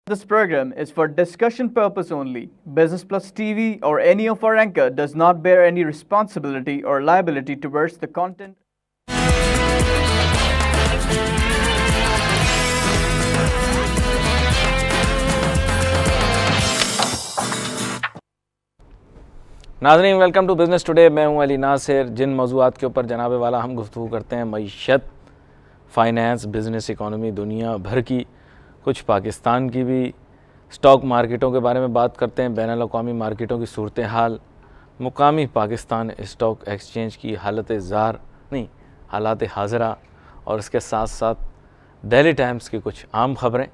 This program is for discussion purpose only. Business Plus TV or any of our anchor does not bear any responsibility or liability towards the content. नाज़रीन, welcome to business today. मैं हूं अली नासिर। जिन मौज़ूआत के ऊपर जनाब वाला हम गुफ्तगू करते हैं, मईशत, फ़ाइनेंस, बिज़नेस, इकॉनमी, दुनिया भर की, कुछ पाकिस्तान की भी, स्टॉक मार्केटों के बारे में बात करते हैं, बैनुल अक़वामी मार्केटों की सूरत हाल, मुकामी पाकिस्तान स्टॉक एक्सचेंज की हालात हाज़रा, और इसके साथ साथ डेली टाइम्स की कुछ आम ख़बरें,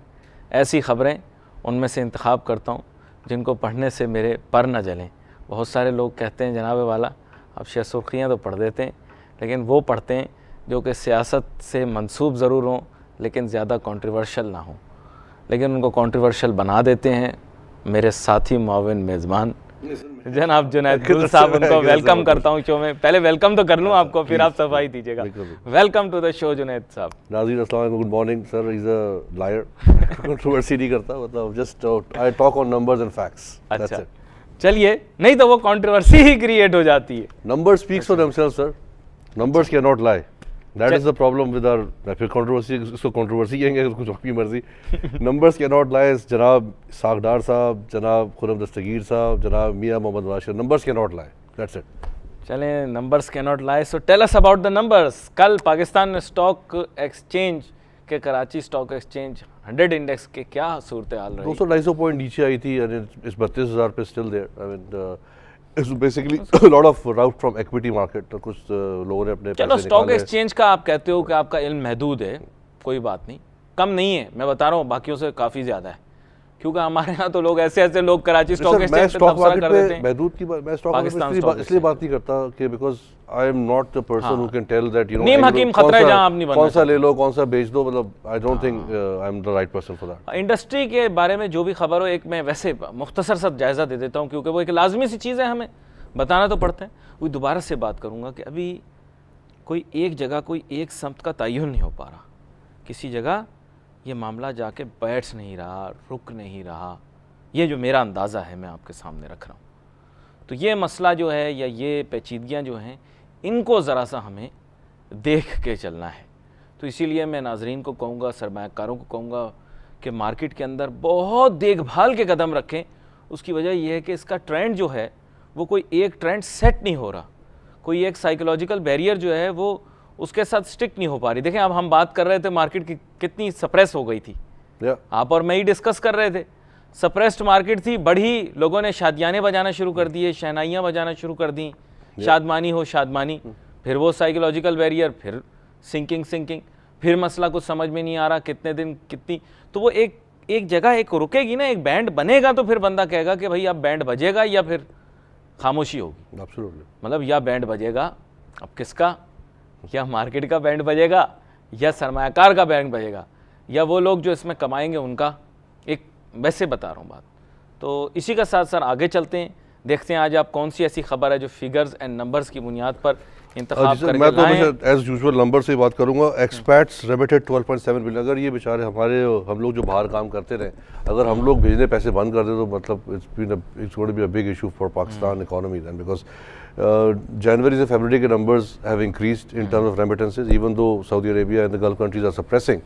ऐसी ख़बरें उनमें से इंतखाब करता हूँ जिनको पढ़ने से मेरे पर न जलें। बहुत सारे लोग कहते हैं जनाब वाला आप शेर सुर्खियाँ तो पढ़ देते हैं, लेकिन वो पढ़ते हैं जो कि सियासत से मंसूब ज़रूर हों लेकिन ज़्यादा कंट्रोवर्शियल ना हो, लेकिन उनको कंट्रोवर्शियल बना देते हैं। मेरे साथी मुआविन मेज़बान जनाब जुनैद गुल साहब, उनको वेलकम करता हूँ शो में। पहले वेलकम तो कर लूँ आपको, फिर आप सफाई दीजिएगा। Welcome to the show Junaid साहब। नाज़रीन अस्सलाम वालेकुम, good morning sir. Is a liar, controversy नहीं करता, मतलब just I talk on numbers and facts. अच्छा, चलिए, नहीं तो वो कंट्रोवर्सी ही क्रिएट हो जाती है। Numbers speaks for themselves sir, numbers can not lie. That is the problem with our, फिर कंट्रोवर्सी, इसको कंट्रोवर्सी कहेंगे, कुछ आपकी मर्जी। Numbers can not lie. जनाब सागडार साहब, जनाब खुरम दस्तगीर साहब, जनाब मियां मोहम्मद वाशिर, numbers can not lie, that's it. चलें, numbers can not lie, so tell us about the numbers. कल पाकिस्तान स्टॉक एक्सचेंज के, कराची स्टॉक एक्सचेंज 100 इंडेक्स के क्या सूरत हाल रही? 200-250 पॉइंट नीचे आई थी, इस 32,000 पे still there. I mean it's basically lot of rout from equity market. तो कुछ लोगों ने अपने चलो, स्टॉक एक्सचेंज का आप कहते हो कि आपका इल्म महदूद है, कोई बात नहीं, कम नहीं है, मैं बता रहा हूँ बाकियों से काफ़ी ज़्यादा है, क्योंकि हमारे यहाँ तो लोग ऐसे लोग कराची स्टॉक एक्सचेंज पे तबसरा कर देते हैं। महदूद की बात, मैं स्टॉक मार्केट इसलिए बात नहीं करता कि because I am not the person who can tell that, you know, नीम हकीम खतरा है जहां आप नहीं बनना, कौन सा ले लो, कौन सा बेच दो, मतलब I don't think I am the right person for that. Industry के बारे में जो भी खबर हो, एक मैं वैसे मुख्तसर सा जायज़ा दे देता हूँ, क्योंकि वो एक लाजमी सी चीज़ है, हमें बताना तो पड़ता है। वो दोबारा से बात करूँगा कि अभी कोई एक जगह, कोई एक समत का तयन नहीं हो पा रहा, किसी जगह ये मामला जाके बैठ नहीं रहा, रुक नहीं रहा। ये जो मेरा अंदाज़ा है, मैं आपके सामने रख रहा हूँ। तो ये मसला जो है, या ये पेचीदगियाँ जो हैं, इनको ज़रा सा हमें देख के चलना है। तो इसीलिए मैं नाजरीन को कहूँगा, सरमायाकारों को कहूँगा कि मार्केट के अंदर बहुत देखभाल के कदम रखें। उसकी वजह यह है कि इसका ट्रेंड जो है वो कोई एक ट्रेंड सेट नहीं हो रहा, कोई एक साइकोलॉजिकल बैरियर जो है वो उसके साथ स्टिक नहीं हो पा रही। देखें, अब हम बात कर रहे थे मार्केट की कितनी सप्रेस हो गई थी, आप और मैं ही डिस्कस कर रहे थे। सप्रेस्ड मार्केट थी, बढ़ी, लोगों ने शादियाने बजाना शुरू कर दिए, शहनाइयाँ बजाना शुरू कर दी, शादमानी हो शादमानी, फिर वो साइकोलॉजिकल बैरियर, फिर सिंकिंग, फिर मसला कुछ समझ में नहीं आ रहा, कितने दिन कितनी, तो वो एक जगह एक रुकेगी ना, एक बैंड बनेगा, तो फिर बंदा कहेगा कि भाई अब बैंड बजेगा या फिर खामोशी होगी। एब्सोल्युटली, मतलब या बैंड बजेगा, अब किसका, या मार्केट का बैंड बजेगा, या सरमायाकार का बैंड बजेगा, या वो लोग जो इसमें कमाएंगे उनका, एक वैसे बता रहा हूँ बात। तो इसी का साथ सर आगे चलते हैं, देखते हैं आज आप कौन सी ऐसी खबर है जो फिगर्स एंड नंबर्स की बुनियाद पर इंतखाब करके मैं तो लाएं। एज यूजुअल नंबर से बात करूंगा। Expats remitted 12.7 billion. अगर ये बेचारे हम लोग जो बाहर काम करते रहे, अगर हम लोग भेजने पैसे बंद कर दें तो मतलब it's going to be a big issue for Pakistan economy then, because जनवरी से फरवरी के numbers have increased in terms of remittances, even though Saudi Arabia and the Gulf countries are suppressing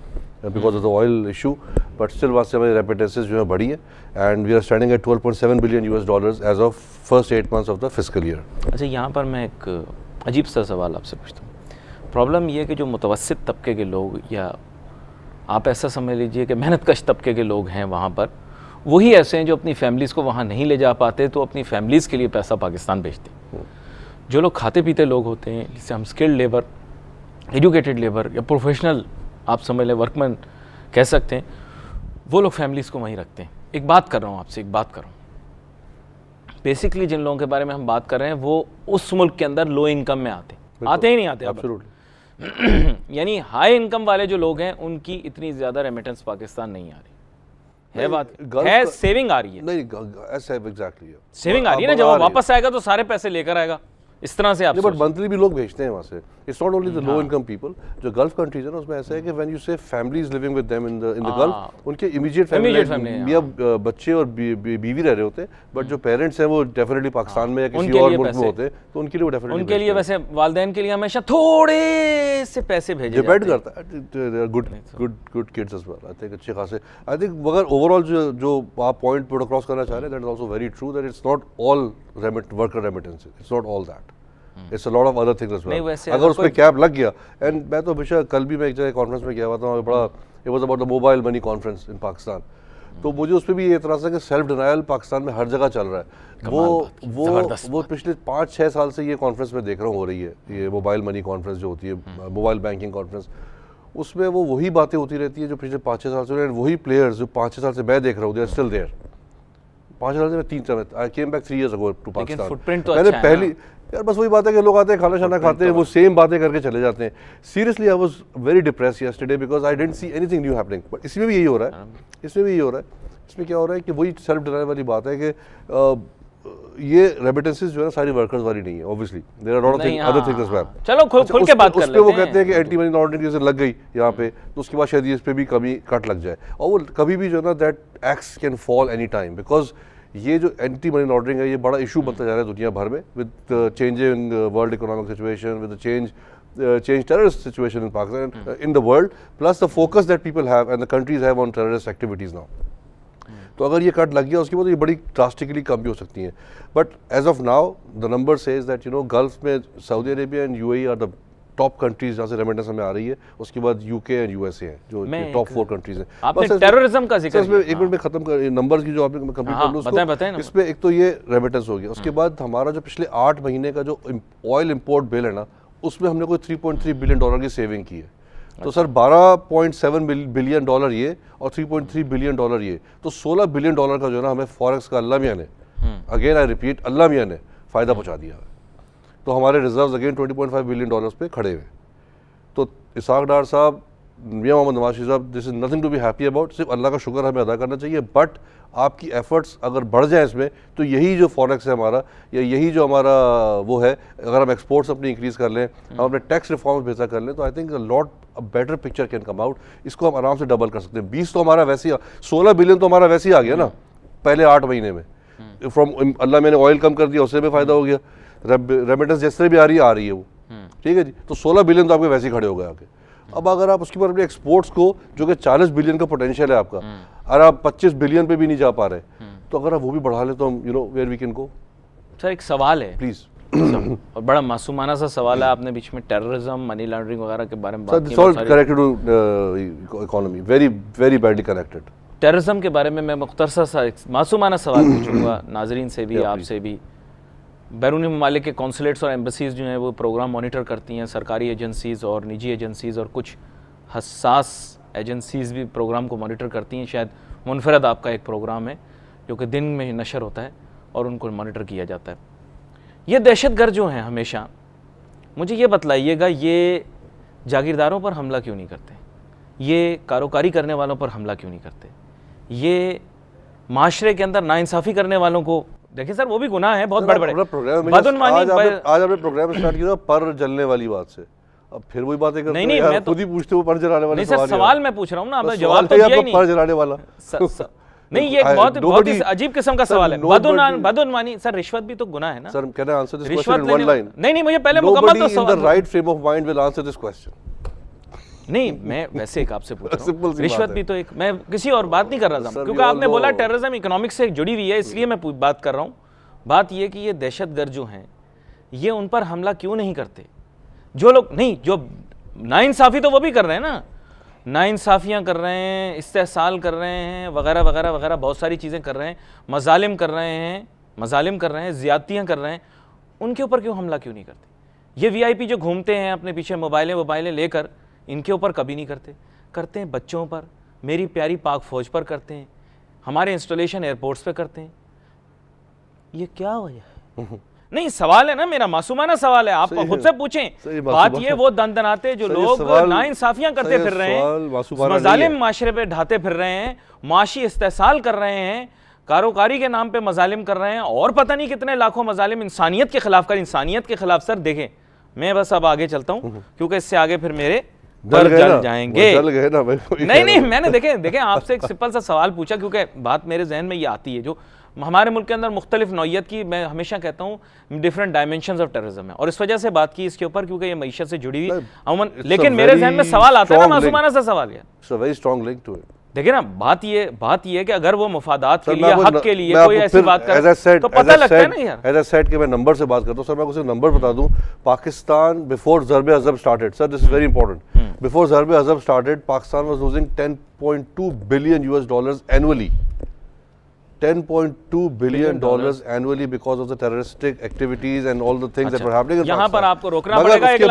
because of the oil issue, but still वहाँ से हमारी remittances जो है बढ़ी है, and we are standing at 12.7 billion US dollars as of first 8 months of the fiscal year. अच्छा, यहाँ पर मैं एक अजीब सा सवाल आपसे पूछता हूँ। प्रॉब्लम ये है कि जो मुतवस्सित तबके के लोग, या आप ऐसा समझ लीजिए कि मेहनतकश तबके के लोग हैं वहाँ पर, वही ऐसे हैं जो अपनी फैमिलीज़ को वहाँ नहीं ले जा पाते, तो अपनी फैमिलीज़ के लिए पैसा पाकिस्तान भेजते हैं। जो लोग खाते पीते लोग होते हैं, जिससे हम स्किल्ड लेबर, एजुकेटेड लेबर या प्रोफेशनल आप समझ लें वर्कमैन कह सकते हैं, वो लोग फैमिलीज़ को वहीं रखते हैं। एक बात कर रहा हूँ आपसे, एक बात कर रहा हूँ, बेसिकली जिन लोगों के बारे में हम बात कर रहे हैं वो उस मुल्क के अंदर लो इनकम में आते ही नहीं आते एब्सोल्युटली। यानी हाई इनकम वाले जो लोग हैं उनकी इतनी ज़्यादा रेमिटेंस पाकिस्तान नहीं आ रही है। बात है सेविंग आ रही है, नहीं एग्जैक्टली सेविंग आ रही है ना, जब वो वापस आएगा तो सारे पैसे लेकर आएगा, इस तरह से आप बट मंथली भी लोग भेजते हैं वहाँ से. It's not only the low income people. जो गल्फ कंट्रीज है ना उसमें ऐसा है कि व्हेन यू से families living with them in the gulf, उनके इमीडिएट फैमिली मियां बच्चे और बीवी रह रहे होते हैं, बट जो पेरेंट्स हैं वो डेफिनेटली पाकिस्तान में या किसी और मुल्क में होते हैं, तो उनके लिए वो डेफिनेटली उनके लिए वैसे वालिदैन के लिए हमेशा थोड़े से पैसे भेजे जाते डिपेंड करता है. Good kids as well, I think अच्छे खासे. आई थिंक मगर ओवरऑल जो आप पॉइंट पुट अक्रॉस करना चाह रहे हैं, that is also very true that it's not all worker remittances, it's not all that. It's a lot of other things as well. अगर उसमें कैप लग गया, एंड मैं तो हमेशा कल भी मैं एक जगह कॉन्फ्रेंस में गया हुआ था, बड़ा it was about the mobile money conference in Pakistan. तो मुझे उसमें भी ये एतराज़ है कि सेल्फ डिनायल पाकिस्तान में हर जगह चल रहा है. वो पिछले 5-6 साल से ये कॉन्फ्रेंस में देख रहा हूँ हो रही है, ये मोबाइल मनी कॉन्फ्रेंस जो होती है, मोबाइल बैंकिंग कॉन्फ्रेंस, उसमें वो वही बातें होती रहती है जो पिछले 5-6 साल से, वही प्लेयर्स जो 5-6 साल से मैं देख रहा हूँ, दे आर स्टिल देयर. 5 साल से मैं 3 साल, आई came back 3 years ago to Pakistan. मैंने पहली यार बस वही बात है कि लोग आते हैं, खाना शाना खाते हैं, वो सेम बातें करके चले जाते हैं. Seriously I was very depressed yesterday because I didn't see anything new happening. But इसमें भी यही हो रहा है, इसमें क्या हो रहा है कि वही सेल्फ डिनायल वाली बात है कि ये रेमिटेंसेस जो है सारी वर्कर्स वाली नहीं है. Obviously there are lot of other things as well. चलो खुल के बात कर लेते हैं. वो कहते हैं कि एंटी मनी लॉन्ड्रिंग जैसे लग गई यहाँ पे, तो उसके बाद शायद इस पे भी कमी कट लग जाए, और वो कभी भी जो है ना that x can fall any time, because ये जो एंटी मनी लॉन्ड्रिंग है ये बड़ा इशू बनता जा रहा है दुनिया भर में, with change in world economic situation, with change terrorist situation in Pakistan, in the world, plus the focus that people have and the countries have on terrorist activities now. तो अगर ये कट लग गया उसके बाद ये बड़ी ड्रास्टिकली कम भी हो सकती हैं. But as of now the number says that you know Gulf में Saudi Arabia and UAE are the top countries जहाँ से रेमिटेंस हमें आ रही है. उसके बाद यूके एंड यूएसए हैं जो टॉप 4 कंट्रीज हैं. आपने टेररिज्म का जिक्र किया, एक मिनट में खत्म कर नंबर्स की जो आपने कंप्लीट कर लो उसको. इसमें एक तो ये रेमिटेंस हो गया, उसके बाद हमारा जो पिछले 8 महीने का जो ऑयल इंपोर्ट बिल है ना, उसमें हमने कोई $3.3 बिलियन की सेविंग की है. तो सर $12.7 बिलियन ये और $3.3 बिलियन ये, तो $16 बिलियन का जो है ना हमें फॉरेक्स का अल्लाह मियाँ ने, अगेन आई रिपीट, अल्लाह मियाँ ने फ़ायदा पहुँचा दिया है. तो हमारे रिजर्व्स अगेन $20.5 बिलियन पे खड़े हुए. तो इसाक डार साहब, मियाँ मोहम्मद नवाज शरीफ साहब, this is nothing to be happy about. सिर्फ अल्लाह का शुक्र हमें अदा करना चाहिए, बट आपकी एफर्ट्स अगर बढ़ जाए इसमें, तो यही जो फॉरेक्स है हमारा, या यही जो हमारा वो है, अगर हम एक्सपोर्ट्स अपनी इंक्रीज़ कर लें, हम अपने टैक्स रिफॉर्म्स बेहतर कर लें, तो I think lot a better picture can come out. इसको हम आराम से डबल कर सकते हैं. 20 तो हमारा वैसे ही, 16 बिलियन तो हमारा वैसे ही आ गया ना पहले 8 महीने में. फ्रॉम अल्लाह मैंने ऑयल कम कर दिया, उससे भी फ़ायदा हो गया. रेमिटेंस जैसे भी आ रही है वो, ठीक है जी. तो 16 बिलियन तो आपके वैसे ही खड़े हो गए आगे. अब अगर आप उसके बाद अपने एक्सपोर्ट्स को, जो कि 40 बिलियन का पोटेंशियल है आपका, और आप 25 बिलियन पे भी नहीं जा पा रहे, तो अगर आप वो भी बढ़ा लें तो हम you know where we can go. Sir एक सवाल है प्लीज, और बड़ा मासूमाना सा सवाल है. आपने बीच में टेररिज्म, मनी लॉन्ड्रिंग वगैरह के बारे में बात की. Connected to economy, very very badly connected. Terrorism के बारे में मैं मुख्तसर सा एक मासूमाना सवाल पूछूंगा नाजरीन से भी, आपसे भी. बैरूनी ममालिक के कौंसलेट्स और एम्बेसीज़ जो हैं वो प्रोग्राम मॉनिटर करती हैं, सरकारी एजेंसीज़ और निजी एजेंसीज़ और कुछ हसास एजेंसीज़ भी प्रोग्राम को मॉनिटर करती हैं. शायद मुनफरद आपका एक प्रोग्राम है जो कि दिन में नशर होता है और उनको मॉनिटर किया जाता है. ये दहशतगर्द जो हैं, हमेशा मुझे ये बतलाइएगा, ये जागीरदारों पर हमला क्यों नहीं करते, ये कारोकारी करने वालों पर हमला क्यों नहीं करते, ये माशरे के अंदर नाइंसाफ़ी करने वालों को, देखिए सर वो भी गुनाह है बहुत बड़े बड़े. आज आपने प्रोग्राम स्टार्ट किया पर जलने वाली बात से, अब फिर वही बातें करते हैं. नहीं, खुद ही पूछते हो पर जलाने वाले सवाल मैं पूछ रहा हूँ ना, आपने जवाब तो दिया ही नहीं. पर जलाने वाला नहीं, ये बहुत ही अजीब किस्म का सवाल है. बदउनवानी सर, रिश्वत भी तो गुनाह है ना sir. Can I answer this question in one line? नहीं, मुझे पहले मुकम्मल तो सवाल. In the right frame of mind will answer this question. नहीं, मैं वैसे एक आपसे पूछ रहा हूँ, रिश्वत भी तो एक, मैं किसी और बात नहीं कर रहा था, क्योंकि आपने बोला टेररिज्म इकोनॉमिक्स से जुड़ी हुई है, इसलिए मैं बात कर रहा हूँ. बात ये कि ये दहशतगर्द जो हैं, ये उन पर हमला क्यों नहीं करते? जो लोग नहीं, जो नाइंसाफ़ी तो वो भी कर रहे हैं ना, नाइंसाफ़ियाँ कर रहे हैं, इस्तेहसाल कर रहे हैं, वगैरह वगैरह वगैरह बहुत सारी चीज़ें कर रहे हैं, मजालिम कर रहे हैं, ज़्यादतियाँ कर रहे हैं. उनके ऊपर क्यों हमला क्यों नहीं करते? ये वीआईपी जो घूमते हैं अपने पीछे मोबाइलें लेकर, इनके ऊपर कभी नहीं करते. करते हैं बच्चों पर, मेरी प्यारी पाक फ़ौज पर करते हैं, हमारे इंस्टॉलेशन एयरपोर्ट्स पे करते हैं. ये क्या वजह है? नहीं, सवाल है ना, मेरा मासूमाना सवाल है, आप खुद से पूछें. बात ये, वो दंदनाते जो लोग नाइंसाफियां करते फिर रहे हैं, मजालिम माशरे पे ढाते फिर रहे हैं, माशी इस्तेहसाल कर रहे हैं, कारोकारी के नाम पे मजालिम कर रहे हैं, और पता नहीं कितने लाखों मजालिम इंसानियत के खिलाफ कर, इंसानियत के खिलाफ। सर देखें, मैं बस अब आगे चलता हूँ क्योंकि इससे आगे फिर मेरे पर जल जाएंगे। जल गए ना भाई। नहीं मैंने देखें आपसे एक सिंपल सा सवाल पूछा क्योंकि बात मेरे जहन में ये आती है, जो हमारे मुल्क के अंदर मुख्तलिफ नौइयत की, मैं हमेशा कहता हूँ डिफरेंट डायमेंशंस ऑफ टेररिज्म है, और इस वजह से बात की इसके ऊपर क्योंकि ये मईशत से जुड़ी हुई अमूमन। लेकिन मेरे जहन में सवाल आता है ना, मासूमाना सा सवाल है, it's a very strong link to it. देखिए ना, बात ये कि अगर वो मुफादात के लिए, हक के लिए कोई ऐसी बात करे तो पता लगता है ना यार। एज आई सेड कि मैं नंबर से बात करता हूं सर, मैं आपको नंबर बता दूं। Pakistan before Zarb Azab started, sir this is very important, before Zarb Azab started Pakistan was losing 10.2 billion US dollars annually, 10.2 billion dollars annually because of the terroristic activities and all the things that were happening in Pakistan. यहाँ पर आपको रोकना पड़ेगा एक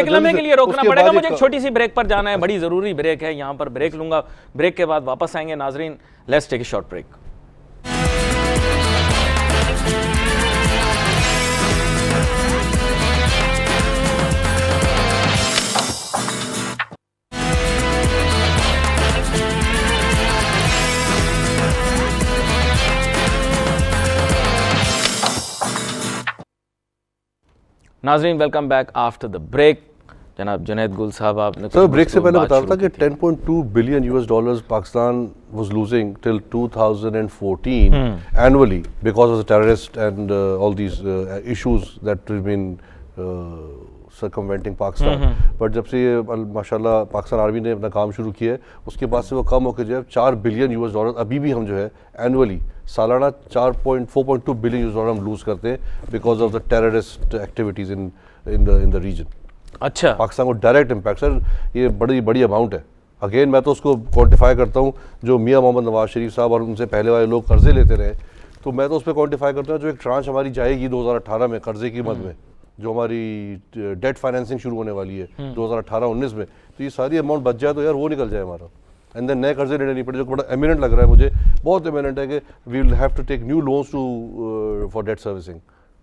लम्हे के लिए, रोकना पड़ेगा। मुझे एक छोटी सी ब्रेक पर जाना है, बड़ी जरूरी ब्रेक है, यहाँ पर ब्रेक लूंगा, ब्रेक के बाद वापस आएंगे। नाजरीन, let's take a short break. नाजरीन, welcome back after the break. जनाब जुनैद गुल साहब, आपने सर ब्रेक से पहले बता रहा था कि 10.2 billion US dollars Pakistan was losing till 2014 annually because of the terrorist and all these issues that have been circumventing Pakistan. But जब से ये माशाल्लाह पाकिस्तान आर्मी ने अपना काम शुरू किया है, उसके बाद से वो कम होकर जो है 4 बिलियन यूएस डॉलर अभी भी हम जो है एनुअली सालाना 4.2 बिलियन यूएस डॉलर हम लूज करते हैं because of the terrorist activities in the region. अच्छा, पाकिस्तान को डायरेक्ट इम्पैक्ट सर, ये बड़ी अमाउंट है। अगेन मैं तो उसको क्वान्टिफाई करता हूँ, जो मियाँ मोहम्मद नवाज शरीफ साहब और उनसे पहले वाले लोग कर्जे लेते रहे, तो मैं तो उस पर क्वान्टिफाई करता हूँ जो एक ट्रांच हमारी जाएगी 2018 में कर्जे की मद में, जो हमारी डेट फाइनेंसिंग शुरू होने वाली है 2018-19 में, तो ये सारी अमाउंट बच जाए तो यार वो निकल जाए हमारा, एंड देन नए कर्जे लेने नहीं पड़े, जो बड़ा एमिनेंट लग रहा है मुझे, बहुत एमिनेंट है कि we will have to take new loans to for debt servicing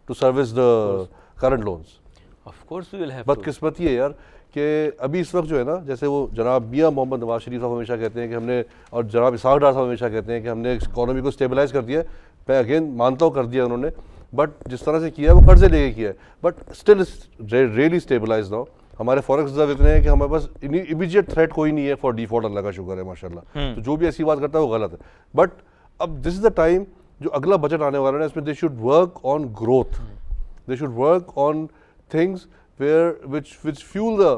to service the current loans. Of course we will have. बदकिस्मती है यार कि अभी इस वक्त जो है ना, जैसे वो जनाब मियाँ मोहम्मद नवाज शरीफ साहब हमेशा कहते हैं कि हमने, और जनाब इसाक डार साहब हमेशा कहते हैं कि हमने इकॉनमी को स्टेबलाइज कर दिया है। मैं अगेन मानता हूँ कर दिया उन्होंने, बट जिस तरह से किया है वो कर्जे लेके किया है, but still really stabilize now. हमारे फॉरेक्स रिजर्व इतने हैं कि हमारे पास इमीडिएट थ्रेट कोई नहीं है फॉर डिफॉल्ट, अल्लाह का शुक्र है माशाल्लाह। तो जो भी ऐसी बात करता है वो गलत है, बट अब दिस इज द टाइम, जो अगला बजट आने वाला है इसमें they should work on growth, they should work on things which fuel the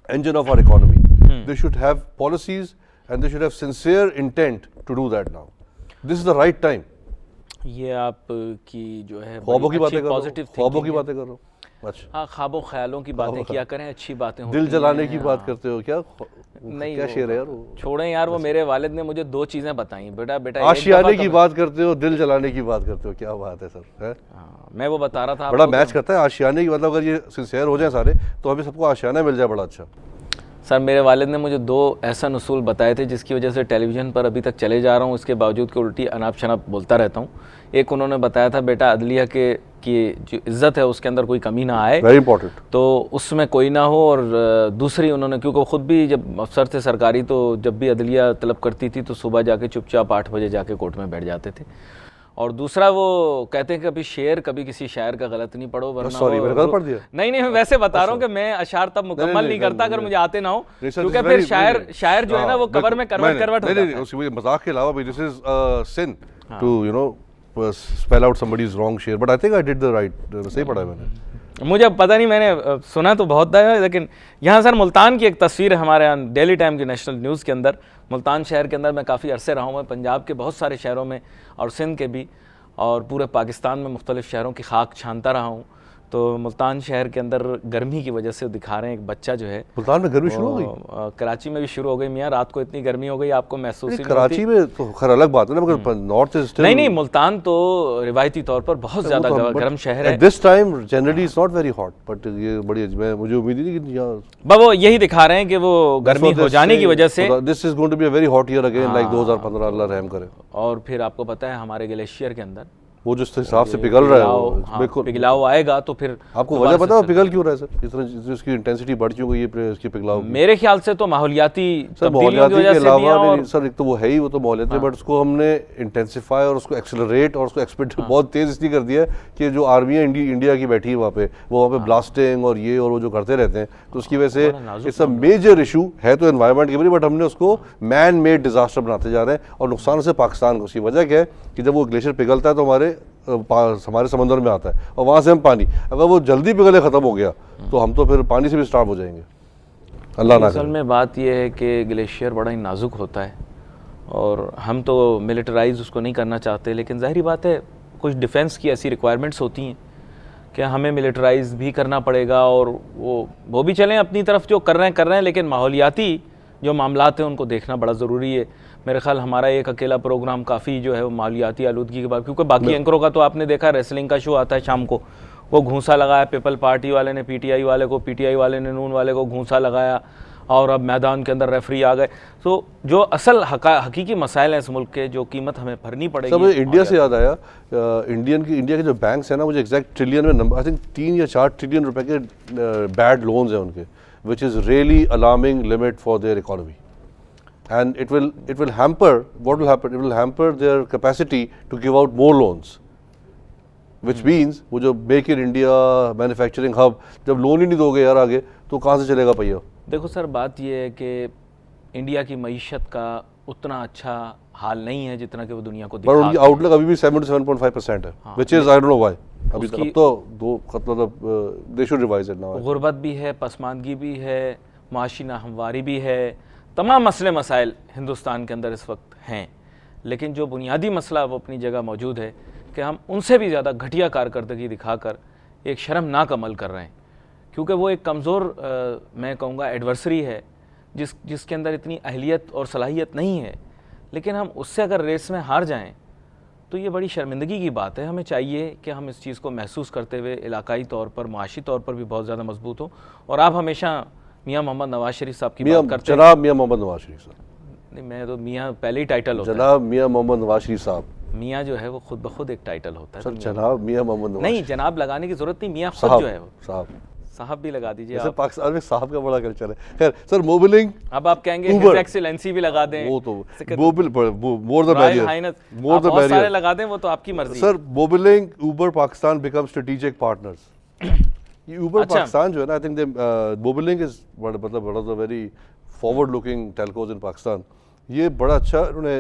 engine of our economy. They should have policies and they should have sincere intent to do that now. This is the right time. ये आप की जो है ख्वाबों की बातें कर रहा हूँ, पॉजिटिव ख्वाबों की बातें कर रहा हूँ। अच्छा, हाँ, ख्वाबों ख्यालों की बातें किया करें, अच्छी बातें होती दिल हैं। जलाने की बात करते हो क्या? नहीं, क्या शेर है यार वो? छोड़ें यार, वो मेरे वालिद ने मुझे 2 चीज़ें बताई, बेटा आशियाने की बात करते हो, दिल जलाने की बात करते हो, क्या बात है सर, है? मैं वो बता रहा था बड़ा मैच करता है आशियाने की, मतलब अगर ये सिंसियर हो जाए सारे तो हमें सबको आशियाना मिल जाए, बड़ा अच्छा। सर, मेरे वालिद ने मुझे 2 ऐसा उसूल बताए थे जिसकी वजह से टेलीविज़न पर अभी तक चले जा रहा हूँ, इसके बावजूद कि उल्टी अनाप शनाप बोलता रहता हूँ। एक उन्होंने बताया था, बेटा अदलिया के की जो इज़्ज़त है उसके अंदर कोई कमी ना आए, वेरी इंपॉर्टेंट, तो उसमें कोई ना हो। और दूसरी उन्होंने, क्योंकि ख़ुद भी जब अफसर थे सरकारी, तो जब भी अदलिया तलब करती थी तो सुबह जाके चुपचाप 8 बजे जाके कोर्ट में बैठ जाते थे। और दूसरा वो कहते हैं कि कभी शेर, कभी किसी शायर का गलत नहीं पढ़ो, वरना सॉरी मैंने गलत पढ़ दिया। नहीं मैं वैसे बता रहा हूँ कि मैं अशार तब मुकम्मल नहीं करता अगर मुझे आते ना हो, क्योंकि फिर शायर जो है ना वो कबर में करवट हो जाता है। उसकी मजाक के अलावा this is sin to you know spell out somebody's wrong share, but I think I did the right, सही पढ़ा है मैंने। मुझे पता नहीं, मैंने सुना तो बहुत है, लेकिन यहाँ सर मुल्तान की एक तस्वीर है हमारे यहाँ डेली टाइम की नेशनल न्यूज़ के अंदर। मुल्तान शहर के अंदर मैं काफ़ी अरसे रहा हूँ, मैं पंजाब के बहुत सारे शहरों में और सिंध के भी और पूरे पाकिस्तान में मुख्तलिफ़ शहरों की खाक छानता रहा हूँ। तो मुल्तान शहर के अंदर गर्मी की वजह से दिखा रहे हैं, एक बच्चा जो है, मुल्तान में गर्मी शुरू हो गई, कराची में भी शुरू हो गई मियाँ, रात को इतनी गर्मी हो गई आपको महसूस ही कराची में तो खैर अलग बात है ना, मगर नॉर्थ ईस्ट नहीं, मुल्तान तो रिवायती तौर पर बहुत ज़्यादा गर्म शहर है। This time generally it's not very hot, but ये बड़ी मुझे उम्मीद नहीं कि यहाँ वो यही दिखा रहे हैं कि वो गर्मी हो जाने की वजह से this is going to be a very hot year again, like 2015, Allah रहम करे। और फिर आपको पता है हमारे ग्लेशियर के अंदर वो जिस हिसाब से पिघल रहा है वो, हाँ, बिल्कुल पिघलाव आएगा तो फिर आपको दोबारा वजह पता है से- पिघल क्यों रहा है सर, इतना इसकी इंटेंसिटी बढ़ चुकी है ये इसकी पिघलाव की? मेरे ख्याल से तो माहौलियाती सर तब्दीलियों की माहौलियाती वजह के से भी है अलावा और नहीं, सर एक तो वो है ही, वो तो माहौलियाती, बट उसको हमने इंटेंसिफाई और उसको एक्सेलरेट और उसको एक्सपेक्ट बहुत तेज इसलिए कर दिया है कि जो आर्मी है इंडिया की बैठी है वहाँ पे, वो वहाँ पे ब्लास्टिंग और ये और वो जो करते रहते हैं, तो उसकी वजह से इट्स अ मेजर इशू है तो एनवायरनमेंट के लिए, बट हमने उसको मैन मेड डिजास्टर बनाते जा रहे हैं और नुकसान उससे पाकिस्तान को। उसकी वजह क्या है कि जब वो ग्लेशियर पिघलता है तो हमारे समंदर में आता है और वहाँ से हम पानी, अगर वो जल्दी पिघले ख़त्म हो गया तो हम तो फिर पानी से भी स्टार्व हो जाएंगे, अल्लाह ना असल करे। में बात यह है कि ग्लेशियर बड़ा ही नाजुक होता है और हम तो मिलिटराइज उसको नहीं करना चाहते, लेकिन ज़ाहिरी बात है कुछ डिफेंस की ऐसी रिक्वायरमेंट्स होती हैं कि हमें मिलिटराइज भी करना पड़ेगा और वो भी चलें अपनी तरफ जो कर रहे हैं, लेकिन माहौलियाती जो मामलात हैं उनको देखना बड़ा ज़रूरी है। मेरे ख्याल हमारा एक अकेला प्रोग्राम काफ़ी जो है वो माहौलियाती आलूदगी के बाद, क्योंकि बाकी एंकरों का तो आपने देखा रेसलिंग का शो आता है शाम को, वो घूंसा लगाया, पीपल पार्टी वाले ने पीटीआई वाले को, पीटीआई वाले ने नून वाले को घूंसा लगाया और अब मैदान के अंदर रेफरी आ गए। तो जो असल हकीकी मसाइल हैं इस मुल्क के, जो कीमत हमें भरनी पड़ेगी। सब इंडिया से याद आया, इंडिया के जो बैंक्स हैं ना, मुझे एग्जैक्ट ट्रिलियन में नंबर, आई थिंक 3 या 4 ट्रिलियन रुपए के बैड लोन्स हैं उनके, which is really alarming limit for their economy, and it will hamper, what will happen, it will hamper their capacity to give out more loans, which means वो जो make in India manufacturing hub, जब loan ही नहीं दोगे यार आगे तो कहाँ से चलेगा पहिया? देखो सर बात ये है कि इंडिया की मईशत का उतना अच्छा हाल नहीं है जितना कि वो दुनिया को पर उनकी दिखा। आउटलुक अभी भी 7.5% है, which is I don't know why, अभी तक अब तो दो मतलब they should revise it now। गुर्बत भी है, पसमानदगी भी है, माशी नाहमवारी भी है, तमाम मसले मसाइल हिंदुस्तान के अंदर इस वक्त हैं, लेकिन जो बुनियादी मसला वो अपनी जगह मौजूद है कि हम उनसे भी ज़्यादा घटिया कारकर्दगी दिखाकर एक शर्मनाक अमल कर रहे हैं, क्योंकि वो एक कमज़ोर मैं कहूँगा एडवर्सरी है जिसके अंदर इतनी अहलियत और सलाहियत नहीं है, लेकिन हम उससे अगर रेस में हार जाएं तो ये बड़ी शर्मिंदगी की बात है। हमें चाहिए कि हम इस चीज़ को महसूस करते हुए इलाकाई तौर पर, माशी तौर पर भी बहुत ज़्यादा मजबूत हो। और आप हमेशा मियाँ मोहम्मद नवाज शरीफ साहब की बात करते हैं। जनाब मियाँ मोहम्मद नवाज शरीफ साहब। नहीं, मैं तो मियाँ पहले ही टाइटल होता है। जनाब मियाँ मोहम्मद नवाज शरीफ साहब। मियाँ जो है वो खुद ब खुद एक टाइटल होता है। सर जनाब मियाँ मोहम्मद नवाज। नहीं, जनाब लगाने की जरूरत नहीं, मियाँ खुद जो है वो साहब साहब भी लगा दीजिए जैसे आप। पाकिस्तान में साहब का बड़ा कल्चर है। खैर सर मोबिलिंग, अब आप कहेंगे Uber। हिज एक्सीलेंसी भी लगा दें, वो तो मोबिल मोर द रॉयल बैरियर, हाइनेस, मोर आप द बहुत सारे बैरियर। लगा दें, वो तो आपकी मर्जी है। Sir Mobilink Uber Pakistan become strategic partners. ये उबर अच्छा। पाकिस्तान जो है ना, I think the Mobilink is मतलब one of the very forward looking telcos in Pakistan. ये बड़ा अच्छा उन्होंने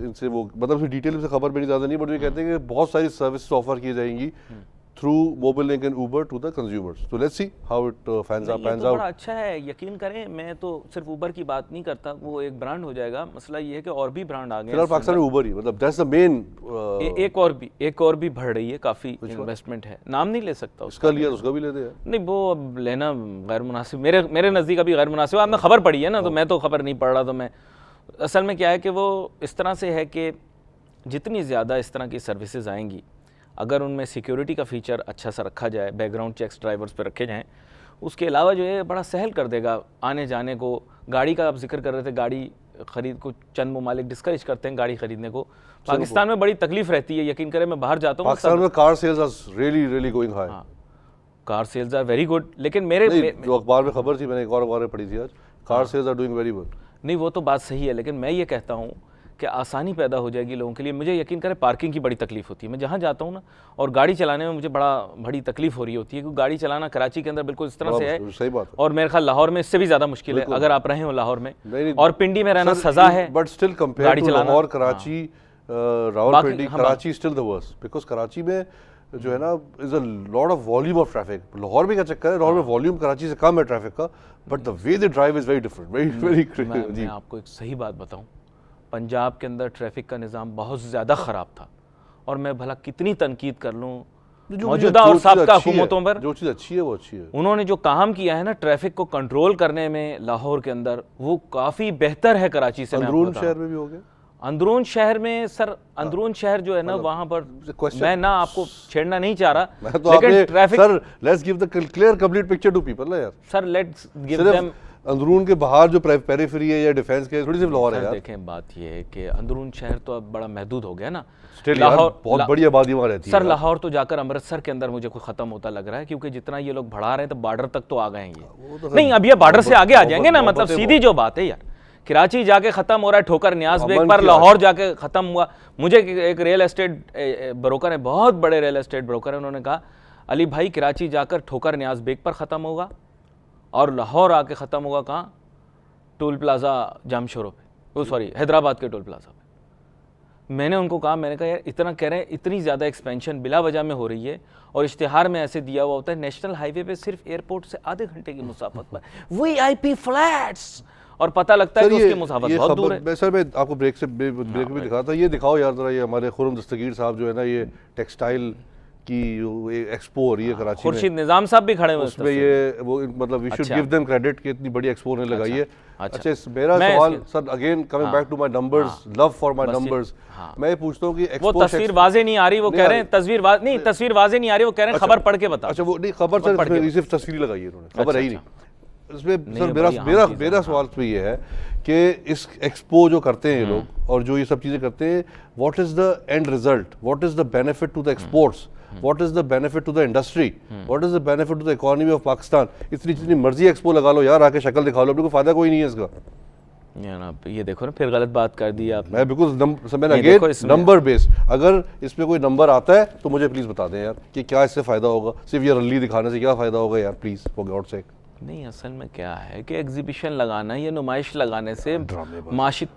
इनसे वो मतलब उसकी डिटेल से खबर मेरी ज़्यादा नहीं, बट ये कहते हैं कि बहुत सारी सर्विसेज ऑफर की जाएंगी through Mobilink and Uber to the consumers. तो let's see how it pans ये आउट। तो बड़ा अच्छा है, यकीन करें। मैं तो सिर्फ उबर की बात नहीं करता, वो एक ब्रांड हो जाएगा। मसला ये है कि और भी ब्रांड आ गए फिलहाल हैं। पाकिस्तान में उबर ही मतलब दैट्स द मेन। एक और भी बढ़ रही है, काफ़ी इन्वेस्टमेंट है, नाम नहीं ले सकता उसका। इसका लिया तो उसका भी लेते हैं। नहीं, वो अब लेना गैर मुनासिब, मेरे नज़दीक अभी गैर मुनासिब। आपने खबर पढ़ी है ना, तो मैं तो खबर नहीं पढ़ रहा। तो मैं असल में क्या है कि वो इस तरह से है कि जितनी ज़्यादा इस तरह की सर्विसेज आएंगी, अगर उनमें सिक्योरिटी का फीचर अच्छा सा रखा जाए, बैकग्राउंड चेक्स ड्राइवर्स पे रखे जाएं, उसके अलावा जो है बड़ा सहल कर देगा आने जाने को। गाड़ी का आप जिक्र कर रहे थे, गाड़ी खरीद को चंद ममालिक डिस्करेज करते हैं गाड़ी खरीदने को। पाकिस्तान में बड़ी तकलीफ रहती है, यकीन करें। मैं बाहर जाता हूँ, पाकिस्तान में car sales are really going high. Car sales are very good, लेकिन मेरे जो अखबार में खबर थी, मैंने एक और अखबार में पढ़ी थी आज, car sales are doing very good. नहीं, वो तो बात सही है, लेकिन मैं ये कहता हूँ कि आसानी पैदा हो जाएगी लोगों के लिए। मुझे यकीन करें पार्किंग की बड़ी तकलीफ होती है। मैं जहाँ जाता हूँ ना, और गाड़ी चलाने में मुझे बड़ी तकलीफ हो रही होती है, क्योंकि गाड़ी चलाना कराची के अंदर बिल्कुल इस तरह से है। सही बात है। और मेरे ख्याल लाहौर में इससे भी ज़्यादा मुश्किल है, अगर आप रहे हो लाहौर में। नहीं, और पिंडी में रहना सज़ा है, but still compare to Lahore, Karachi, Rawalpindi, Karachi still the worst, because Karachi में जो है ना is a lot of volume of traffic. Lahore में क्या चक्कर है, लाहौर में वॉल्यूम कराची से कम है ट्रैफिक का, but the way they drive is very different, very मैं आपको एक सही बात बताऊं, पंजाब के अंदर ट्रैफिक का निज़ाम बहुत ज़्यादा ख़राब था। और मैं भला कितनी तनकीद कर लूँ मौजूदा और साबका हुकूमतों पर, जो चीज़ अच्छी है वो अच्छी है। उन्होंने जो काम किया है ना ट्रैफिक को कंट्रोल करने में लाहौर के अंदर, वो काफ़ी बेहतर है कराची से। अंदरून शहर में भी हो गया। अंदरून शहर में सर, अंदरून शहर जो है ना, वहाँ पर मैं ना आपको छेड़ना नहीं चाह रहा, तो लेकिन traffic, sir let's give the clear complete picture to people ना यार। सर लेट्स गिव देम अंदरून के बाहर जो पेरिफेरी है या डिफेंस के थोड़ी सी लाहौर है सर यार। देखें बात ये है कि अंदरून शहर तो अब बड़ा महदूद हो गया ना। स्टिल यार बहुत बड़ी आबादी वहाँ रहती है सर लाहौर तो जाकर अमृतसर के अंदर मुझे कोई खत्म होता लग रहा है, क्योंकि जितना ये लोग बढ़ा रहे हैं तो बॉर्डर तक तो आ गए हैं ये। नहीं अब ये बॉर्डर से आगे आ जाएंगे ना, मतलब सीधी जो बात है यार। कराची जाके खत्म हो रहा है ठोकर न्याज बेग पर, लाहौर जाके खत्म हुआ। मुझे एक रियल एस्टेट ब्रोकर है, बहुत बड़े रियल एस्टेट ब्रोकर है, उन्होंने कहा अली भाई कराची जाकर ठोकर न्याज बेग पर ख़त्म होगा और लाहौर आके ख़त्म होगा कहाँ, टोल प्लाज़ा जामशोरो पे, वो सॉरी हैदराबाद के टोल प्लाज़ा पे। मैंने उनको कहा, मैंने कहा यार इतना कह रहे हैं, इतनी ज़्यादा एक्सपेंशन बिला वजह में हो रही है और इश्तिहार में ऐसे दिया हुआ होता है नेशनल हाईवे पे सिर्फ एयरपोर्ट से आधे घंटे की मुसाफत पर VIP फ्लैट्स, और पता लगता है कि उसकी मुसाफत बहुत दूर है। सर मैं आपको ब्रेक भी दिखा था, ये दिखाओ यार जरा, ये हमारे खुर्रम दस्तगीर साहब जो है ना, ये टेक्सटाइल की एक्सपो हो रही है कराची में। खुर्शीद निजाम साहब भी खड़े हुए उसमें ये वो मतलब we should give them credit कि इतनी बड़ी एक्सपो ने लगाई है। अच्छा मेरा सवाल sir, again coming back to my numbers, love for my numbers, मैं ये पूछता हूँ कि वो तस्वीर वाजे नहीं आ रही, वो कह रहे हैं तस्वीर वाजे नहीं आ रही, वो कह रहे हैं खबर पढ़ के बता। अच्छा वो नहीं, खबर सर सिर्फ तस्वीर लगाई है उन्होंने, खबर है ही नहीं इसमें। सर मेरा सवाल तो ये है कि इस एक्सपो जो करते हैं ये लोग और जो ये सब चीज़ें करते हैं, what is the end result, what is the benefit to the exports, what is the benefit to the industry, what is the benefit to the economy of Pakistan. इतनी जितनी मर्जी एक्सपो लगा लो यार, आके शक्ल दिखा लो, अपने को फ़ायदा कोई नहीं है इसका। ये देखो ना, फिर गलत बात कर दी आपने। मैं बिल्कुल मैंने अगेन नंबर बेस्ड, अगर इसमें कोई नंबर आता है तो मुझे प्लीज़ बता दें यार कि क्या इससे फ़ायदा होगा, सिर्फ ये रैली दिखाने से क्या फ़ायदा होगा यार, प्लीज़ फॉर गॉड सेक। नहीं असल में क्या है कि एग्जीबिशन लगाना या नुमाइश लगाने से माशी,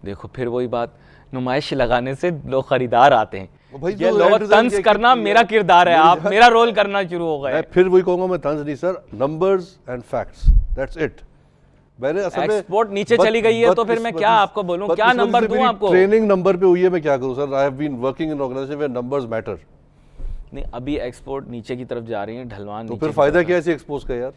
देखो फिर वही बात, नुमाइश लगाने से लोग खरीदार आते हैं, ये लोग तंज करना मेरा किरदार है, आप मेरा रोल करना शुरू हो गए। फिर वही कहूंगा मैं, तंज नहीं sir, numbers and facts, that's it. मैंने असल में एक्सपोर्ट नीचे चली गई है तो फिर मैं क्या आपको बोलूं, क्या नंबर दूं आपको? ट्रेनिंग नंबर पे हुई है, मैं क्या करूं sir, I have been working in organization where numbers matter. नहीं अभी एक्सपोर्ट नीचे की तरफ जा रही है, ढलवान तो फिर फायदा क्या है इसे एक्सपोज का यार?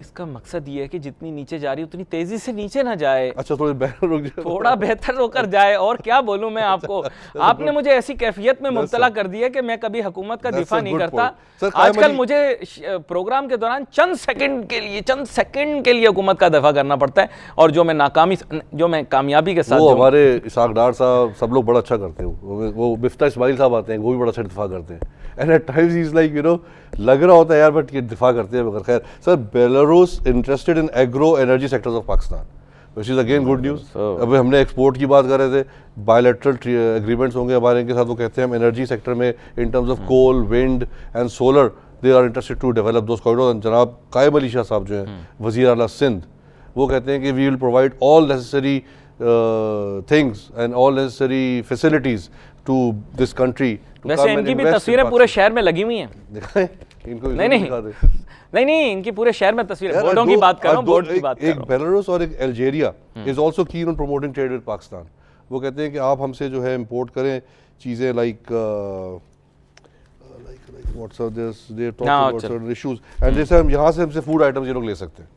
इसका मकसद ये है कि जितनी नीचे जा रही है उतनी तेजी से नीचे ना जाए। अच्छा थोड़ा बेहतर होकर जाए, और क्या बोलूं मैं आपको। आपने मुझे ऐसी कैफियत में मुब्तला कर दिया कि मैं कभी हुकूमत का दिफा नहीं करता। आजकल मुझे प्रोग्राम के दौरान चंद सेकंड के लिए हुकूमत का दिफा करना पड़ता है, और जो मैं कामयाबी के साथ, हमारे इसाक डार साहब सब लोग बड़ा अच्छा करते हैं, वो मिफ्ता इस्माइल साहब आते हैं, वो भी बड़ा अच्छा दिफा करते हैं, and at times he is like you know, लग रहा होता है यार बट ये दिफा करते हैं। मगर खैर sir, Belarus interested in agro energy sectors of Pakistan, which is again good news. अभी हमने एक्सपोर्ट की बात कर रहे थे, बायलैटरल एग्रीमेंट्स होंगे हमारे इनके साथ, वो कहते हैं हम एनर्जी सेक्टर में in terms of coal, wind and solar, they are interested to develop those corridor. जनाब कायम अली शाह साहब जो हैं वज़ीर आला सिंध, वो कहते हैं कि we will provide all necessary things and all necessary facilities to this country. वैसे इनकी भी तस्वीरें पूरे शहर में लगी हुई हैं, दिखाएं इनको, नहीं इनकी पूरे शहर में तस्वीरें, बोर्डों की बात कर रहा हूं, बोर्ड की बात कर रहा हूं। एक बेलारूस और एक Algeria is also keen on promoting trade with Pakistan. वो कहते हैं कि आप हमसे जो है इंपोर्ट करें चीज़ें like what's of this, they talk about certain issues and जैसे हम यहाँ से हमसे फूड आइटम्स ये लोग ले सकते हैं।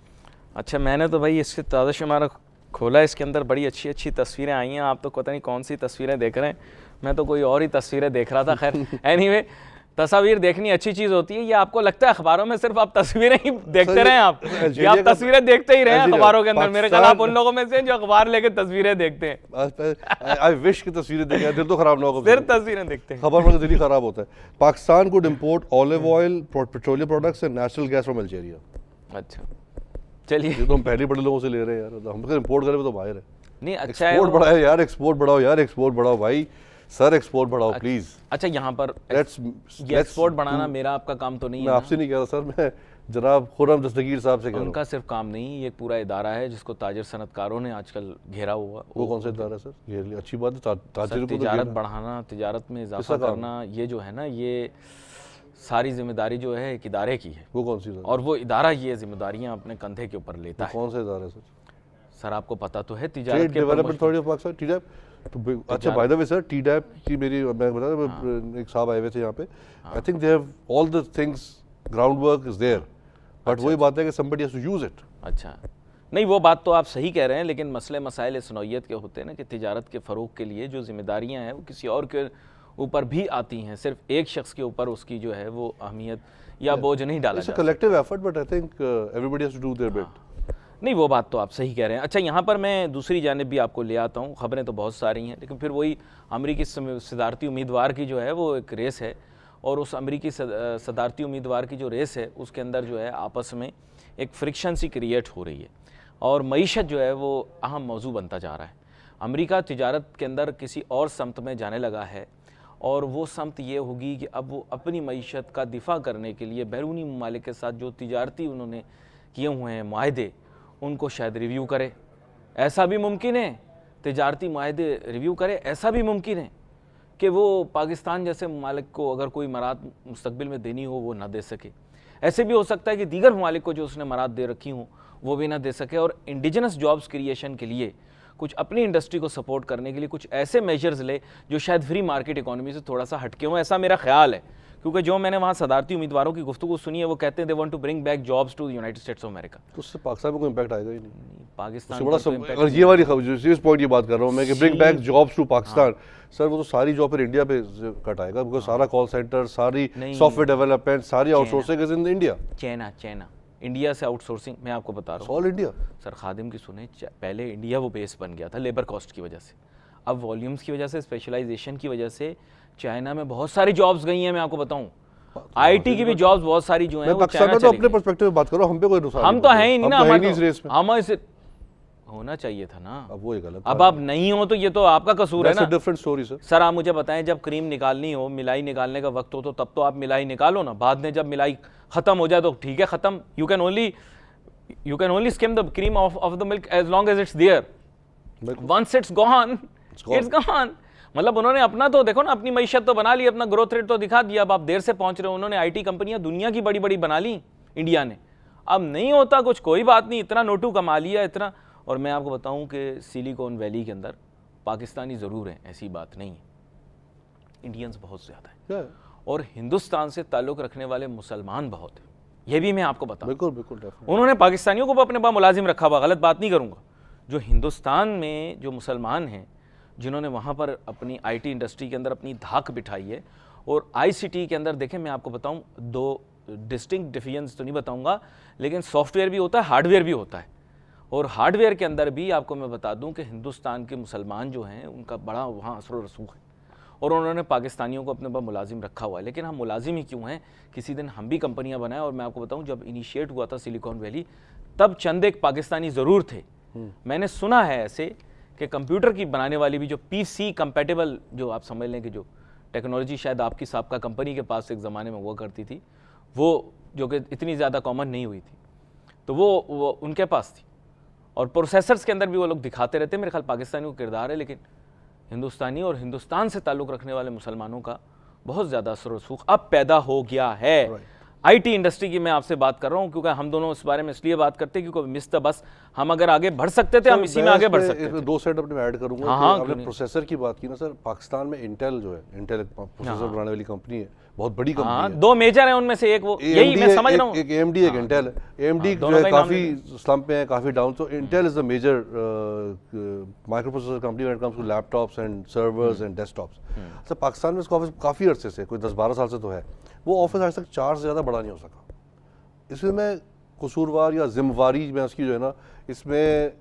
अच्छा मैंने तो भाई इससे ताज़ा शुमारा खोला, इसके अंदर बड़ी अच्छी अच्छी तस्वीरें आई हैं। आप तो पता नहीं कौन सी तस्वीरें देख रहे हैं, मैं तो कोई और ही तस्वीरें देख रहा था। खैर एनीवे, तस्वीर देखनी अच्छी चीज़ होती है। ये आपको लगता है अखबारों में सिर्फ आप तस्वीरें ही देखते रहें, आप तस्वीरें देखते ही रहें अखबारों के अंदर। मेरे ख्याल आप उन लोगों में से जो अखबार लेके तस्वीरें देखते हैं। आई विश की तस्वीरें देखें, दिल तो खराब ना होगा, सिर्फ तस्वीरें देखते हैं, खबर पर दिल ही खराब होता है। Pakistan could import olive oil, petroleum products and natural gas from Algeria. अच्छा चलिए, ये तो हम पहले बड़े लोगों से ले रहे हैं यार, हम अगर इंपोर्ट करें तो बाहर है। नहीं अच्छा है, एक्सपोर्ट बढ़ाओ यार, एक्सपोर्ट बढ़ाओ यार, एक्सपोर्ट बढ़ाओ भाई, सर एक्सपोर्ट बढ़ाओ प्लीज। अच्छा यहाँ पर एक्सपोर्ट बढ़ाना मेरा आपका काम तो नहीं है। मैं आपसे नहीं कह रहा सर, मैं जनाब खुर्रम दस्तगीर साहब से कह रहा हूं। उनका सिर्फ काम नहीं, ये पूरा इदारा है जिसको ताजिर सनतकारों ने आजकल घेरा हुआ। वो कौन सा इदारा है सर? ये अच्छी बात है, ताजिर को तिजारत बढ़ाना, तिजारत में इजाफा करना, ये जो है ना, ये सारी जिम्मेदारी जो है एक इदारे की है। वो कौन सी? और वो इदारा ये जिम्मेदारियां अपने कंधे के ऊपर लेता है। कौन सा इदारा है सर? सर आपको पता तो है, तिजारत के डेवलपमेंट अथॉरिटी ऑफ पाकिस्तान, टीडैप। तो अच्छा बाय द वे सर, टीडैप की मेरी मैं बता रहा, एक साहब आए हुए थे यहाँ पे, I think they have all the things, ground work is there, but वही बात है कि somebody has to use it. अच्छा नहीं, वो बात तो आप सही कह रहे हैं, लेकिन मसले मसाइल इस नौइयत के होते हैं ना कि तिजारत के फ़रोग के लिए जो जिम्मेदारियाँ हैं वो किसी और के ऊपर भी आती हैं, सिर्फ एक शख्स के ऊपर उसकी जो है वो अहमियत या बोझ नहीं डाला जाता। Collective effort, but I think everybody has to do their bit. नहीं, वो बात तो आप सही कह रहे हैं। अच्छा, यहाँ पर मैं दूसरी जानिब भी आपको ले आता हूँ। ख़बरें तो बहुत सारी हैं, लेकिन फिर वही अमरीकी सदारती उम्मीदवार की जो है वो एक रेस है, और उस अमरीकी सदारती उम्मीदवार की जो रेस है उसके अंदर जो है आपस में एक फ्रिक्शन सी क्रिएट हो रही है, और मईशत जो है वो अहम मौजू बनता जा रहा है। अमेरिका तिजारत के अंदर किसी और समत में जाने लगा है, और वो समत ये होगी कि अब वो अपनी मईशत का दिफा करने के लिए बैरूनी ममालिक के साथ जो तिजारती उन्होंने किए हुए हैं माहदे, उनको शायद रिव्यू करे। ऐसा भी मुमकिन है, तिजारती माहदे रिव्यू करे। ऐसा भी मुमकिन है कि वो पाकिस्तान जैसे ममालिक को अगर कोई मराद मुस्तकबिल में देनी हो वो ना दे सके। ऐसे भी हो सकता है कि दीगर ममालिक को जो उसने मराद दे रखी हों वो भी ना दे सके, और इंडिजिनस जॉब्स क्रिएशन के लिए कुछ अपनी इंडस्ट्री को सपोर्ट करने के लिए कुछ ऐसे मेजर्स ले जो शायद फ्री मार्केट इकोनॉमी से थोड़ा सा हटके हों। ऐसा मेरा ख्याल है, क्योंकि जो मैंने वहाँ सदारती उम्मीदवारों की गुफ्तगू सुनी है वो कहते हैं they want to bring back jobs to United States of America. तो उससे पाकिस्तान में कोई इम्पैक्ट आएगा ही नहीं। पाकिस्तान उससे बड़ा पर तो impact अगर ये वाली खबर जिस पॉइंट ये बात कर रहा हूँ मैं कि bring back jobs to Pakistan, sir वो तो सारी जॉब फिर इंडिया पे कट आएगा, बिकॉज सारा कॉल सेंटर, सारी सॉफ्टवेयर डेवलपमेंट, सारी outsourcing is in India. China India से आउटसोर्सिंग मैं आपको बता रहा हूँ। ऑल इंडिया सर खादिम की सुने, पहले इंडिया वो बेस बन गया था लेबर कॉस्ट की वजह से, अब वॉल्यूम्स की वजह से, स्पेशलाइजेशन की वजह से चाइना में बहुत सारी जॉब्स गई हैं। मैं आपको बताऊं, आईटी की भी जॉब्स बहुत सारी जो हैं वो पाकिस्तान चाइना में तो चली अपने गई। पर्सपेक्टिव में बात करो, हम पे कोई नुकसान हम तो हैं ही नहीं ना, हम इस रेस में। हमें इसे होना चाहिए था ना। अब वो ही गलत, अब आप नहीं हो तो ये तो आपका कसूर है ना। Different story sir. सर आप मुझे बताएं, जब क्रीम निकालनी हो, मिलाई निकालने का वक्त हो, तो तब तो आप मिलाई निकालो ना। बाद में जब मिलाई खत्म हो जाए तो ठीक है, खत्म। You can only skim the cream off the milk as long as it's there. Once it's gone, it's gone. मतलब उन्होंने अपना तो देखो ना, अपनी मईशत तो बना ली, अपना ग्रोथ रेट तो दिखा दिया। अब आप देर से पहुंच रहे हो। उन्होंने आईटी कंपनियां दुनिया की बड़ी बड़ी बना ली इंडिया ने। अब नहीं होता कुछ, कोई बात नहीं, इतना नोटू कमा लिया इतना। और मैं आपको बताऊं कि सिलिकॉन वैली के अंदर पाकिस्तानी ज़रूर हैं, ऐसी बात नहीं है, इंडियंस बहुत ज़्यादा हैं, और हिंदुस्तान से ताल्लुक़ रखने वाले मुसलमान बहुत हैं। ये भी मैं आपको बताऊं। बिल्कुल उन्होंने पाकिस्तानियों को अपने पास मुलाजिम रखा हुआ, गलत बात नहीं करूँगा। जो हिंदुस्तान में जो मुसलमान हैं, जिन्होंने वहाँ पर अपनी आईटी इंडस्ट्री के अंदर अपनी धाक बिठाई है, और आईसीटी के अंदर देखें, मैं आपको बताऊं, दो डिस्टिंक्ट डिफरेंस तो नहीं बताऊंगा, लेकिन सॉफ्टवेयर भी होता है, हार्डवेयर भी होता है। और हार्डवेयर के अंदर भी आपको मैं बता दूं कि हिंदुस्तान के मुसलमान जो हैं उनका बड़ा वहाँ असर व रसूख है, और उन्होंने पाकिस्तानियों को अपने पास मुलाजिम रखा हुआ है। लेकिन हम मुलाजिम ही क्यों हैं, किसी दिन हम भी कंपनियाँ बनाएं। और मैं आपको बताऊँ, जब इनिशिएट हुआ था सिलिकॉन वैली, तब चंद एक पाकिस्तानी ज़रूर थे। मैंने सुना है ऐसे कि कंप्यूटर की बनाने वाली भी जो पीसी कंपैटिबल, जो आप समझ लें कि जो टेक्नोलॉजी शायद आपकी साबका कंपनी के पास एक ज़माने में हुआ करती थी, वो जो कि इतनी ज़्यादा कॉमन नहीं हुई थी, तो वो उनके पास थी। और प्रोसेसर्स के अंदर भी वो लोग दिखाते रहते हैं। मेरे ख्याल पाकिस्तानी को किरदार है, लेकिन हिंदुस्तानी और हिंदुस्तान से ताल्लुक़ रखने वाले मुसलमानों का बहुत ज़्यादा असर रसूख अब पैदा हो गया है। आईटी इंडस्ट्री की मैं आपसे बात कर रहा हूं, क्योंकि हम दोनों इस बारे में इसलिए बात करते हैं क्योंकि मिस द बस हम अगर आगे बढ़ सकते थे, हम इसी में आगे बढ़ सकते थे। दो साइड अपने में ऐड करूंगा। हाँ, आपने प्रोसेसर की बात की ना सर, पाकिस्तान में इंटेल जो है, इंटेल प्रोसेसर बनाने वाली कंपनी है, बहुत बड़ी कंपनी है। दो मेजर हैं, उनमें से एक वो, यही मैं समझ रहा हूँ। एक एएमडी, एक इंटेल है। एएमडी जो है काफी स्लम्प में है, काफी डाउन। तो Intel is the major microprocessor company when it comes to laptops and servers and desktops. Sir Pakistan में इसका ऑफिस काफी अरसे से, कोई 10-12 साल से तो है, वो ऑफिस आज तक 4 से ज़्यादा बड़ा नहीं हो सका। इसमें मैं कसूरवार या जिम्मेवारी में उसकी जो है ना, इसमें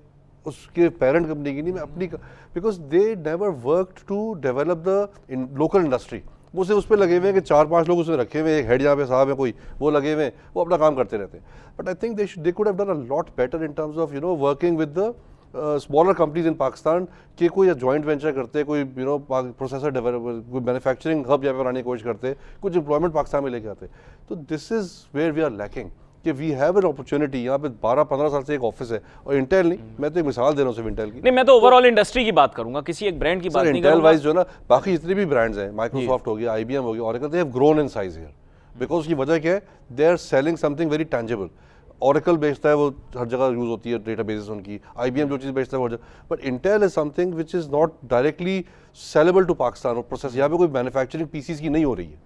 उसके पेरेंट कंपनी की नहीं, मैं अपनी, because they never worked to develop the local industry. वो सिर्फ उस पर लगे हुए हैं कि 4-5 लोग उसमें रखे हुए हैं, एक हेड यहाँ पे साहब है कोई, वो लगे हुए हैं, वो अपना काम करते रहते हैं। But I think they could have done a lot better in terms of working with the smaller companies in Pakistan, कि कोई जॉइंट वेंचर करते, कोई प्रोसेसर डेवलपर, कोई मैन्युफैक्चरिंग हब यहाँ पे बनाने की कोशिश करते, कुछ एम्प्लॉयमेंट पाकिस्तान में लेके आते। तो this is where we are lacking, कि वी हैव एन अपॉर्चुनिटी। यहाँ पे 12-15 साल से एक ऑफिस है, और इंटेल नहीं, मैं तो एक मिसाल दे रहा हूँ सिर्फ इंटेल की नहीं, मैं तो ओवरऑल इंडस्ट्री की बात करूंगा, किसी एक ब्रांड की बात नहीं करूंगा। इंटेल वाइज जो ना, बाकी जितने भी ब्रांड्स हैं, माइक्रोसॉफ्ट हो गया, IBM हो गया, Oracle, they have grown in size here, because उसकी वजह क्या है, they are selling something very tangible. Oracle बेचता है, वो हर जगह यूज होती है डेटाबेसेस उनकी। IBM जो चीज़ बेचता है वो हर जगह, but Intel is something which is not directly saleable to Pakistan. और प्रोसेस यहाँ पे कोई मैन्युफैक्चरिंग पीसीज की नहीं हो रही है,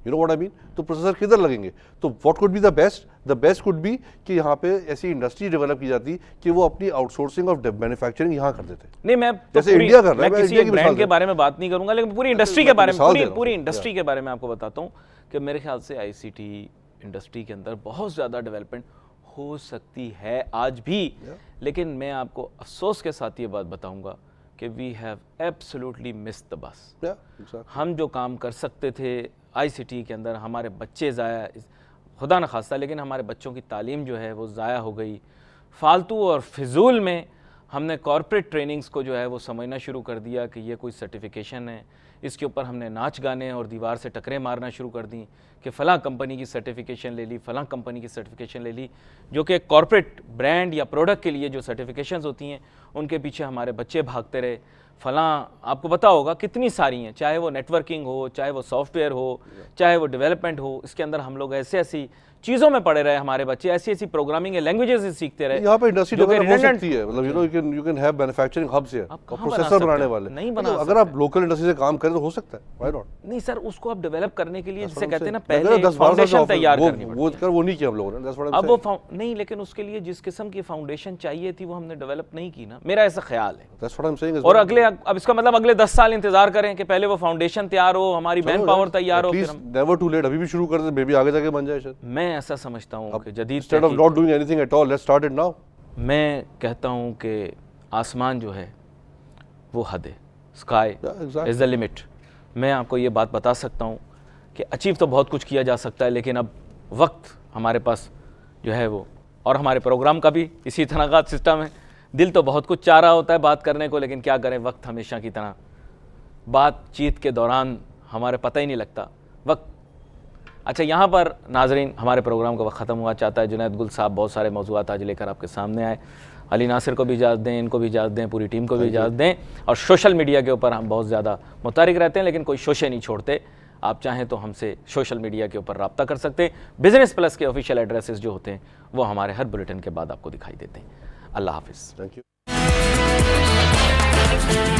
you know what I mean. तो प्रोसेसर किधर लगेंगे? तो what could be the best? The best could be कि यहाँ पे ऐसी इंडस्ट्री डेवलप की जाती कि वो अपनी आउटसोर्सिंग ऑफ मैन्युफैक्चरिंग यहाँ कर देते। नहीं, मैं तो जैसे इंडिया कर रहा है, मैं किसी एक ब्रांड के बारे में बात नहीं करूंगा, लेकिन पूरी इंडस्ट्री के बारे में, पूरी इंडस्ट्री के बारे में आपको बताता हूँ कि मेरे ख्याल से आईसीटी इंडस्ट्री के अंदर बहुत ज़्यादा डेवलपमेंट हो सकती है आज भी, लेकिन मैं आपको अफसोस के साथ ये बात बताऊंगा कि we have absolutely missed the bus. हम जो काम कर सकते थे आईसीटी के अंदर, हमारे बच्चे ज़ाया, खुदा न खास्ता, लेकिन हमारे बच्चों की तालीम जो है वो ज़ाया हो गई। फालतू और फिजूल में हमने कॉर्पोरेट ट्रेनिंग्स को जो है वो समझना शुरू कर दिया कि ये कोई सर्टिफिकेशन है, इसके ऊपर हमने नाच गाने और दीवार से टकरें मारना शुरू कर दी कि फ़लाँ कंपनी की सर्टिफिकेशन ले ली, फ़लाँ कंपनी की सर्टिफिकेशन ले ली, जो कि कॉर्पोरेट ब्रांड या प्रोडक्ट के लिए जो सर्टिफिकेशंस होती हैं उनके पीछे हमारे बच्चे भागते रहे। फ़लाँ आपको पता होगा कितनी सारी हैं, चाहे वो नेटवर्किंग हो, चाहे वो सॉफ्टवेयर हो, चाहे वो डेवलपमेंट हो, इसके अंदर हम लोग ऐसे ऐसी चीज़ों में पड़े रहे, हमारे बच्चे ऐसी ऐसी प्रोग्रामिंग लैंग्वेजेस सीखते रहे। यहाँ पे इंडस्ट्री जो कि डेवलप हो redundant- सकती है, मतलब you can have manufacturing hubs here, आप कहाँ प्रोसेसर बना सकते बनाने हैं? वाले नहीं बना अगर आप लोकल इंडस्ट्री से काम करें तो हो सकता है, व्हाई नॉट? नहीं सर, उसको आप डेवलप करने के लिए That's जिसे what I'm कहते हैं ना, saying. पहले 10-12 फाउंडेशन साल से तैयार वो- करनी वो पड़ती है। वो नहीं किया हम लोगों ने, that's what I'm अब वो saying. नहीं, लेकिन उसके लिए जिस किस्म की फाउंडेशन चाहिए थी वो हमने डेवलप नहीं की ना, मेरा ऐसा ख्याल है। That's what I'm saying as और well. अगले, अब इसका मतलब अगले 10 साल इंतजार करें कि पहले वो फाउंडेशन तैयार हो, हमारी मैन पावर तैयार हो, At फिर least हम। never too late, अभी भी शुरू कर दे, बेबी आगे जाके बन जाए शायद। मैं ऐसा समझता हूँ कि जदीद Instead of not doing anything at all, let's start it now. मैं कहता हूँ कि आसमान जो है वो हद है, sky Yeah, exactly. Is the limit. मैं आपको ये बात बता सकता हूँ कि अचीव तो बहुत कुछ किया जा सकता है, लेकिन अब वक्त हमारे पास जो है वो, और हमारे प्रोग्राम का भी इसी तरह का सिस्टम है। दिल तो बहुत कुछ चाह रहा होता है बात करने को, लेकिन क्या करें, वक्त हमेशा की तरह बातचीत के दौरान हमारे पता ही नहीं लगता वक्त। अच्छा, यहाँ पर नाजरीन हमारे प्रोग्राम का वक्त ख़त्म हुआ चाहता है। जुनैद गुल साहब बहुत सारे मौज़ूआत आज लेकर आपके सामने आए। अली नासिर को भी इजाज़त दें, इनको भी इजाज़त दें, पूरी टीम को भी इजाज़त दें। और सोशल मीडिया के ऊपर हम बहुत ज़्यादा मुतारिक रहते हैं, लेकिन कोई शोशे नहीं छोड़ते। आप चाहें तो हमसे सोशल मीडिया के ऊपर रब्ता कर सकते हैं। बिज़नेस प्लस के ऑफिशियल एड्रेसेस जो होते हैं वो हमारे हर बुलेटिन के बाद आपको दिखाई देते हैं। अल्लाह हाफिज़। Thank you.